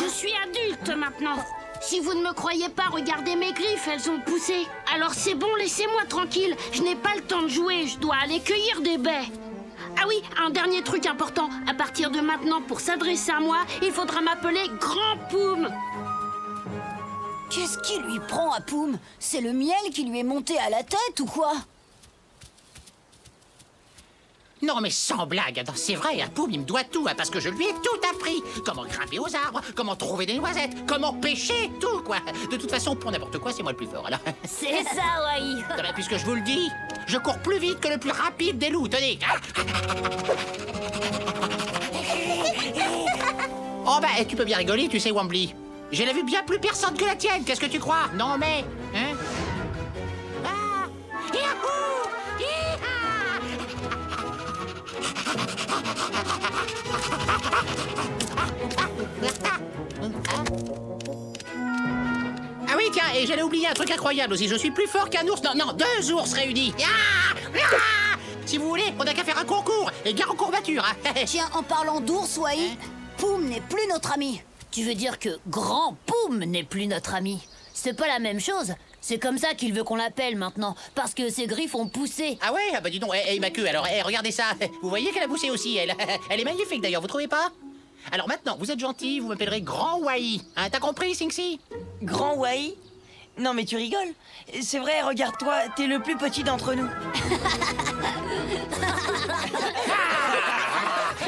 Je suis adulte maintenant. Si vous ne me croyez pas, regardez mes griffes, elles ont poussé. Alors c'est bon, laissez-moi tranquille. Je n'ai pas le temps de jouer, je dois aller cueillir des baies. Ah oui, un dernier truc important. À partir de maintenant, pour s'adresser à moi, il faudra m'appeler Grand Poum. Qu'est-ce qui lui prend à Poum? C'est le miel qui lui est monté à la tête ou quoi? Non, mais sans blague, attends, c'est vrai, à Poum, il me doit tout, hein, parce que je lui ai tout appris. Comment grimper aux arbres, comment trouver des noisettes, comment pêcher, tout, quoi. De toute façon, pour n'importe quoi, c'est moi le plus fort, alors. C'est ça, Wai. Non, mais puisque je vous le dis, je cours plus vite que le plus rapide des loups, tenez. Oh, bah, tu peux bien rigoler, tu sais, Wambly. J'ai la vue bien plus perçante que la tienne, qu'est-ce que tu crois? Non, mais... Hein? Ah! Yahoo! Hi-ha! Ah oui, tiens, et j'allais oublier un truc incroyable aussi. Je suis plus fort qu'un ours. Non, 2 ours réunis. Ah, ah, si vous voulez, on n'a qu'à faire un concours. Et gare en courbature. Hein. Tiens, en parlant d'ours, Wai, Poum n'est plus notre ami. Tu veux dire que Grand Poum n'est plus notre ami? C'est pas la même chose. C'est comme ça qu'il veut qu'on l'appelle maintenant, parce que ses griffes ont poussé. Ah ouais, ah bah dis donc, ma queue, alors, regardez ça. Vous voyez qu'elle a poussé aussi, elle. Elle est magnifique d'ailleurs, vous trouvez pas? Alors maintenant, vous êtes gentil, vous m'appellerez Grand Wai. Hein, t'as compris, Sinxi? Grand Wai? Non mais tu rigoles. C'est vrai, regarde-toi, t'es le plus petit d'entre nous.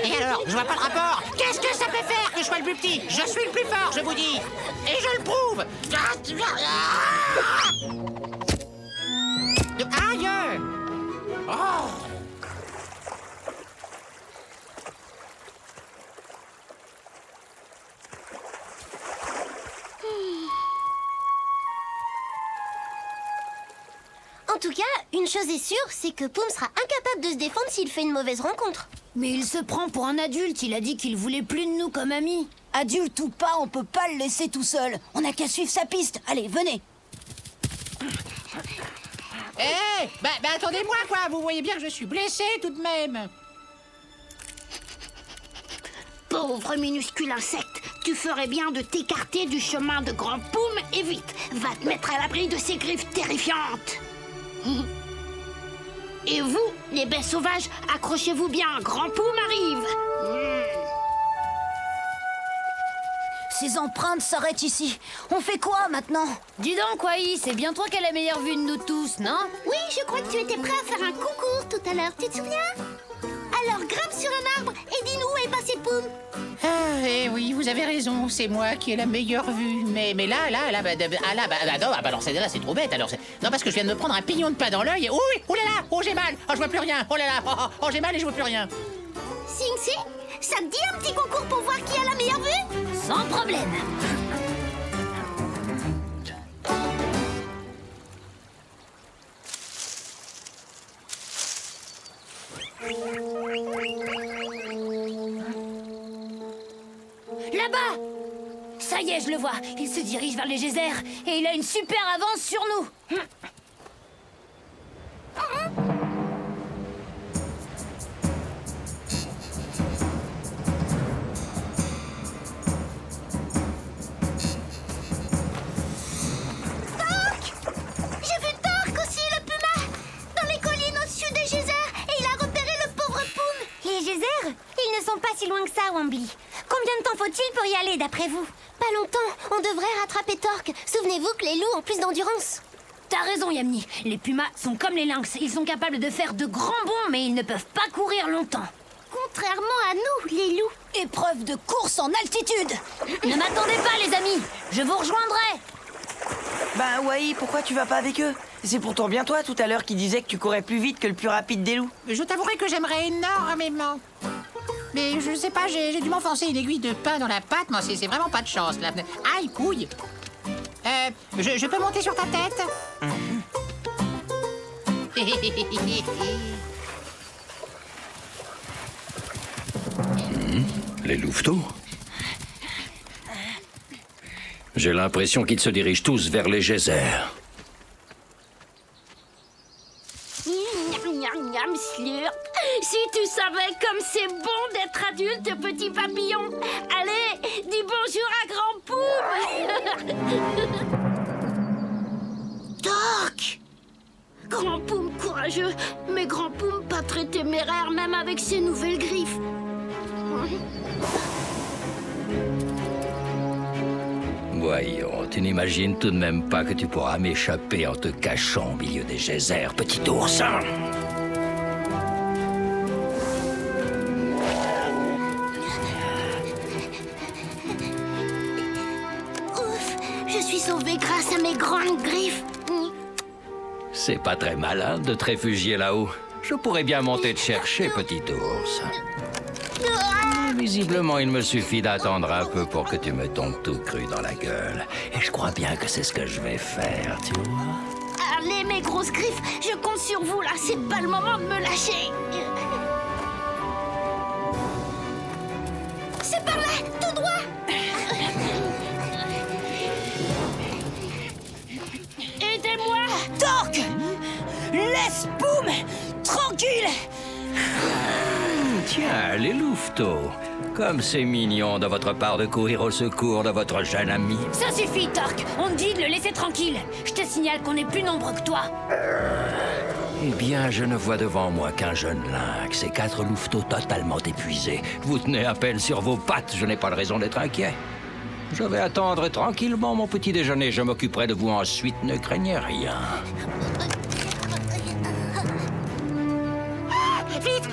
Et alors, je vois pas le rapport. Qu'est-ce que ça peut faire que je sois le plus petit? Je suis le plus fort, je vous dis. Et je le prouve. Aïe! Oh! En tout cas, une chose est sûre, c'est que Poum sera incapable de se défendre s'il fait une mauvaise rencontre. Mais il se prend pour un adulte, il a dit qu'il voulait plus de nous comme amis. Adulte ou pas, on peut pas le laisser tout seul. On n'a qu'à suivre sa piste. Allez, venez. Eh, bah attendez-moi, quoi. Vous voyez bien que je suis blessé tout de même. Pauvre minuscule insecte, tu ferais bien de t'écarter du chemin de Grand Poum et vite, va te mettre à l'abri de ces griffes terrifiantes. Et vous, les baies sauvages, accrochez-vous bien, Grand Poum arrive. Ces empreintes s'arrêtent ici. On fait quoi maintenant? Dis donc, Wai, c'est bien toi qui as la meilleure vue de nous tous, non? Oui, je crois que tu étais prêt à faire un concours tout à l'heure, tu te souviens? Alors grimpe sur un arbre et dis-nous où est passé Poum. Ah, eh oui, vous avez raison, c'est moi qui ai la meilleure vue. Mais là, non, celle-là, c'est trop bête. Alors, non, parce que je viens de me prendre un pignon de pain dans l'œil. Oui, oh là là, oh j'ai mal, oh je vois plus rien, oh là là, oh j'ai mal et je vois plus rien. Sinxi, ça te dit un petit concours pour voir qui a la meilleure vue? Sans problème. Là-bas! Ça y est, je le vois. Il se dirige vers les geysers et il a une super avance sur nous. J'ai vu Torque aussi, le puma, dans les collines au sud des geysers, et il a repéré le pauvre Poum. Les geysers? Ils ne sont pas si loin que ça, Wambly. Combien de temps faut-il pour y aller, d'après vous? Pas longtemps, on devrait rattraper Torque. Souvenez-vous que les loups ont plus d'endurance. T'as raison, Yamni. Les pumas sont comme les lynx. Ils sont capables de faire de grands bonds, mais ils ne peuvent pas courir longtemps. Contrairement à nous, les loups. Épreuve de course en altitude. Ne m'attendez pas, les amis. Je vous rejoindrai. Bah Wai, pourquoi tu vas pas avec eux? C'est pourtant bien toi tout à l'heure qui disais que tu courais plus vite que le plus rapide des loups. Je t'avouerai que j'aimerais énormément. Mais je sais pas, j'ai dû m'enfoncer une aiguille de pain dans la patte. Moi, c'est vraiment pas de chance, là. Aïe, couille. Je peux monter sur ta tête? Les louveteaux? J'ai l'impression qu'ils se dirigent tous vers les geysers. Miam, miam, miam, slurp. Si tu savais comme c'est bon d'être adulte, petit papillon. Allez, dis bonjour à Grand Poum. Toc! Grand Poum courageux, mais Grand Poum pas très téméraire même avec ses nouvelles griffes. Voyons, tu n'imagines tout de même pas que tu pourras m'échapper en te cachant au milieu des geysers, petit ours. Ouf, je suis sauvée grâce à mes grandes griffes. C'est pas très malin de te réfugier là-haut. Je pourrais bien monter te chercher, petit ours. Mais visiblement, il me suffit d'attendre un peu pour que tu me tombes tout cru dans la gueule. Et je crois bien que c'est ce que je vais faire, tu vois. Allez, mes grosses griffes, je compte sur vous là, c'est pas le moment de me lâcher. C'est par là, tout droit. Aidez-moi. Torque! Laisse Poum tranquille! Tiens, les louveteaux. Comme c'est mignon de votre part de courir au secours de votre jeune ami. Ça suffit, Torque. On te dit de le laisser tranquille. Je te signale qu'on est plus nombreux que toi. Eh bien, je ne vois devant moi qu'un jeune lynx et 4 louveteaux totalement épuisés. Vous tenez à peine sur vos pattes, je n'ai pas de raison d'être inquiet. Je vais attendre tranquillement mon petit déjeuner. Je m'occuperai de vous ensuite, ne craignez rien.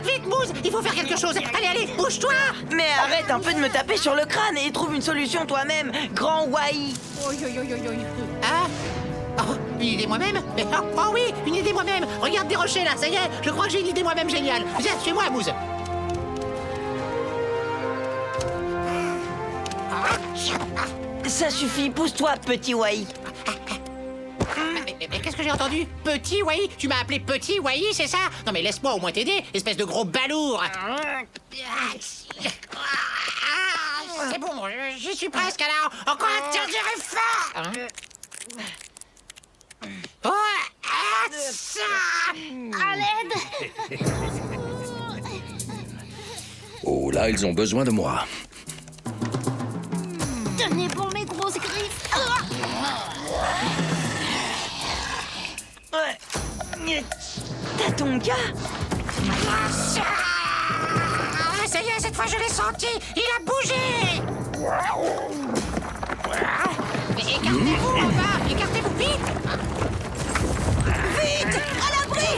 Vite, Mousse, il faut faire quelque chose. Allez, bouge-toi. Mais arrête un peu de me taper sur le crâne et trouve une solution toi-même, grand Wai. Hein? Oh, une idée moi-même? Oh oui, une idée moi-même. Regarde des rochers là, ça y est, je crois que j'ai une idée moi-même géniale. Viens, suis-moi, Mousse. Ça suffit, pousse-toi, petit Wai. Mais qu'est-ce que j'ai entendu? Petit Wai? Tu m'as appelé Petit Wai, c'est ça? Non mais laisse-moi au moins t'aider, espèce de gros balourd. C'est bon, j'y suis presque alors. Encore un tir de fort. À l'aide. Oh là, ils ont besoin de moi. Tenez bon mes grosses griffes. T'as ton gars? Ça y est, cette fois je l'ai senti. Il a bougé. Écartez-vous, en bas. Écartez-vous vite. Vite! À l'abri!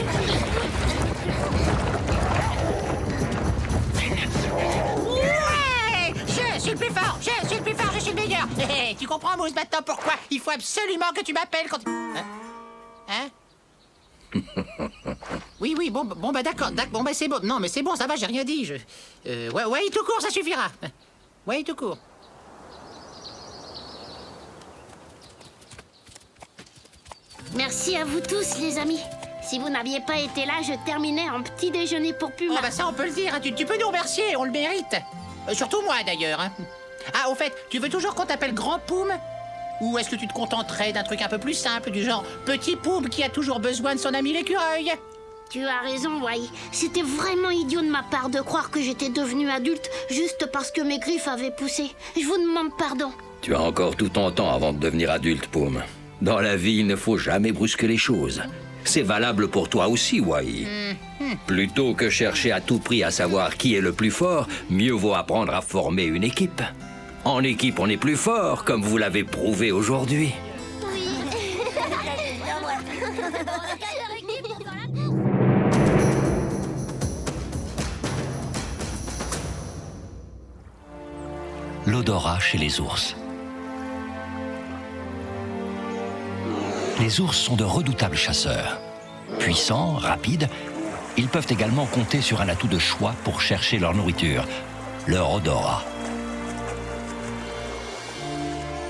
Ouais! Je suis le plus fort. Je suis le plus fort. Je suis le meilleur. Tu comprends, Mousse, maintenant pourquoi il faut absolument que tu m'appelles quand... Hein? Oui, bon bah d'accord, bon bah c'est bon. Non mais c'est bon, ça va, j'ai rien dit. Ouais, tout court, ça suffira. Ouais, tout court. Merci à vous tous, les amis. Si vous n'aviez pas été là, je terminais en petit déjeuner pour Puma. Oh bah ça, on peut le dire, hein. Tu peux nous remercier, on le mérite. Surtout moi, d'ailleurs. Hein. Ah, au fait, tu veux toujours qu'on t'appelle Grand Poum? Ou est-ce que tu te contenterais d'un truc un peu plus simple, du genre Petit Poum qui a toujours besoin de son ami l'écureuil? Tu as raison, Wai. C'était vraiment idiot de ma part de croire que j'étais devenue adulte juste parce que mes griffes avaient poussé. Je vous demande pardon. Tu as encore tout ton temps avant de devenir adulte, Poum. Dans la vie, il ne faut jamais brusquer les choses. C'est valable pour toi aussi, Wai. Plutôt que chercher à tout prix à savoir qui est le plus fort, mieux vaut apprendre à former une équipe. En équipe, on est plus fort, comme vous l'avez prouvé aujourd'hui. L'odorat chez les ours. Les ours sont de redoutables chasseurs. Puissants, rapides, ils peuvent également compter sur un atout de choix pour chercher leur nourriture, leur odorat.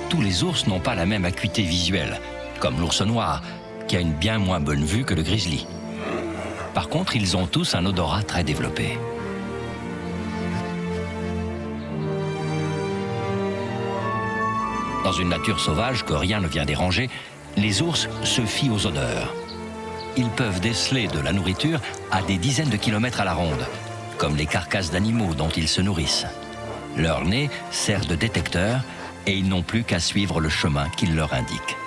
Tous les ours n'ont pas la même acuité visuelle, comme l'ours noir, qui a une bien moins bonne vue que le grizzly. Par contre, ils ont tous un odorat très développé. Dans une nature sauvage que rien ne vient déranger, les ours se fient aux odeurs. Ils peuvent déceler de la nourriture à des dizaines de kilomètres à la ronde, comme les carcasses d'animaux dont ils se nourrissent. Leur nez sert de détecteur et ils n'ont plus qu'à suivre le chemin qu'il leur indique.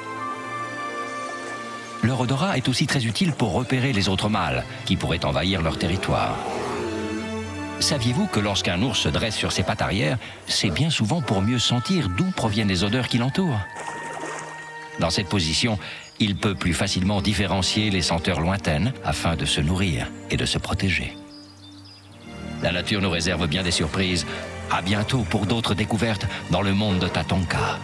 Leur odorat est aussi très utile pour repérer les autres mâles qui pourraient envahir leur territoire. Saviez-vous que lorsqu'un ours se dresse sur ses pattes arrière, c'est bien souvent pour mieux sentir d'où proviennent les odeurs qui l'entourent? Dans cette position, il peut plus facilement différencier les senteurs lointaines afin de se nourrir et de se protéger. La nature nous réserve bien des surprises. À bientôt pour d'autres découvertes dans le monde de Tatonka.